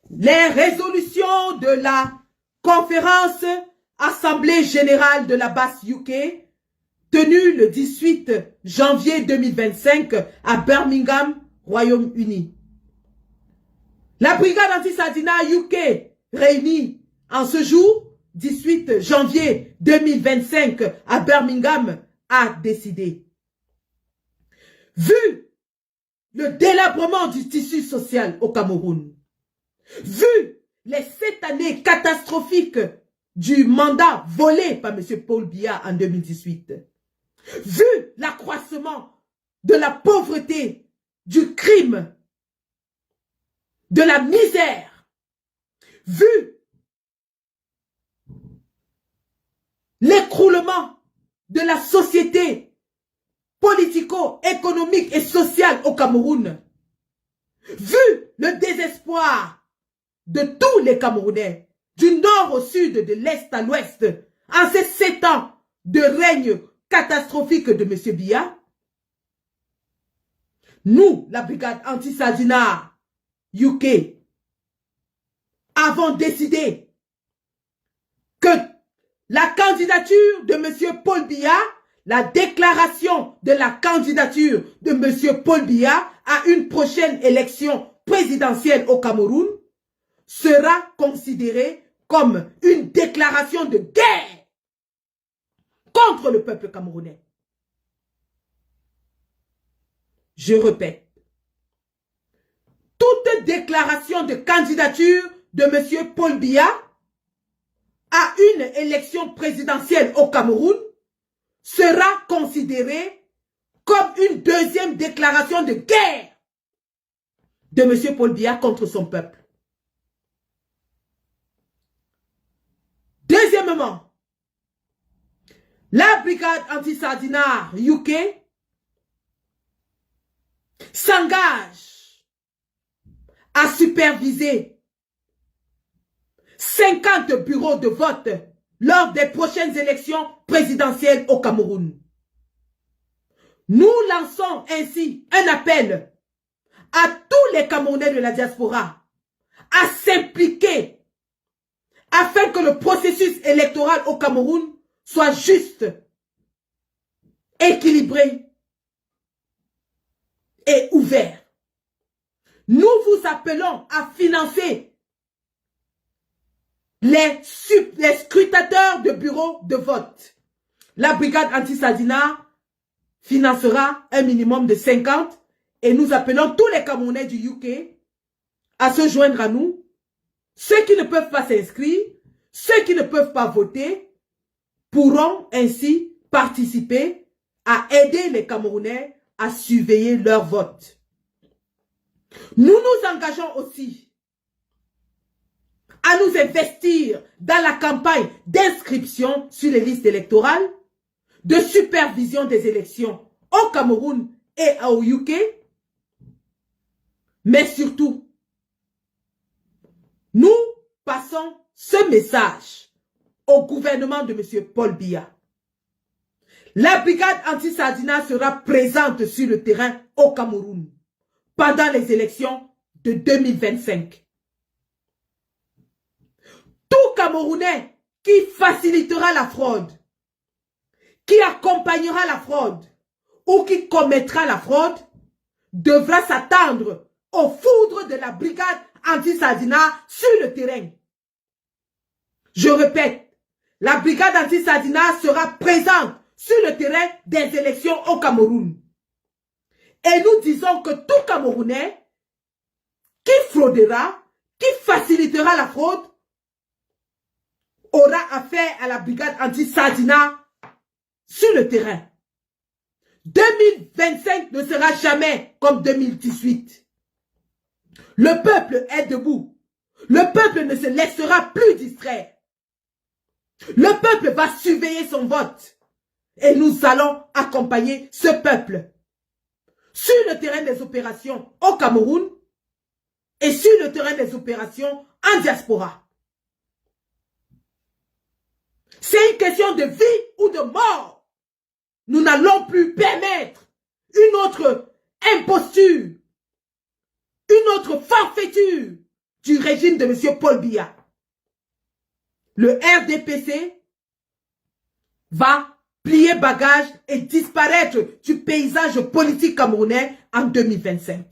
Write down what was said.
les résolutions de la conférence Assemblée générale de la base UK, tenue le 18 janvier 2025 à Birmingham, Royaume-Uni. La brigade anti-Sardinat UK réunie en ce jour, 18 janvier 2025 à Birmingham, a décidé. Vu le délabrement du tissu social au Cameroun, vu les 7 années catastrophiques du mandat volé par M. Paul Biya en 2018, vu l'accroissement de la pauvreté, du crime, de la misère, vu l'écroulement de la société politico-économique et sociale au Cameroun, vu le désespoir de tous les Camerounais, du nord au sud, de l'est à l'ouest, en ces 7 ans de règne catastrophique de M. Biya, nous, la brigade anti-Sardinat UK, avons décidé que la candidature de M. Paul Biya, la déclaration de la candidature de M. Paul Biya à une prochaine élection présidentielle au Cameroun sera considérée comme une déclaration de guerre contre le peuple camerounais. Je répète, toute déclaration de candidature de M. Paul Biya à une élection présidentielle au Cameroun sera considérée comme une deuxième déclaration de guerre de M. Paul Biya contre son peuple. Deuxièmement, la brigade anti-Sardinat UK s'engage à superviser 50 bureaux de vote lors des prochaines élections présidentielles au Cameroun. Nous lançons ainsi un appel à tous les Camerounais de la diaspora à s'impliquer afin que le processus électoral au Cameroun soit juste, équilibré et ouvert. Nous vous appelons à financer les scrutateurs de bureaux de vote. La brigade anti-Sardinat financera un minimum de 50 et nous appelons tous les Camerounais du UK à se joindre à nous. Ceux qui ne peuvent pas s'inscrire, ceux qui ne peuvent pas voter, pourront ainsi participer à aider les Camerounais à surveiller leur vote. Nous nous engageons aussi à nous investir dans la campagne d'inscription sur les listes électorales, de supervision des élections au Cameroun et au UK, mais surtout, nous passons ce message au gouvernement de M. Paul Biya. La brigade anti-Sardinat sera présente sur le terrain au Cameroun pendant les élections de 2025. Tout Camerounais qui facilitera la fraude, qui accompagnera la fraude ou qui commettra la fraude devra s'attendre aux foudres de la brigade anti-Sardinat sur le terrain. Je répète, la brigade anti-Sardinat sera présente sur le terrain des élections au Cameroun. Et nous disons que tout Camerounais qui fraudera, qui facilitera la fraude, aura affaire à la brigade anti-Sardinat sur le terrain. 2025 ne sera jamais comme 2018. Le peuple est debout. Le peuple ne se laissera plus distraire. Le peuple va surveiller son vote. Et nous allons accompagner ce peuple sur le terrain des opérations au Cameroun et sur le terrain des opérations en diaspora. C'est une question de vie ou de mort. Nous n'allons plus permettre une autre imposture, une autre forfaiture du régime de M. Paul Biya. Le RDPC va plier bagage et disparaître du paysage politique camerounais en 2025.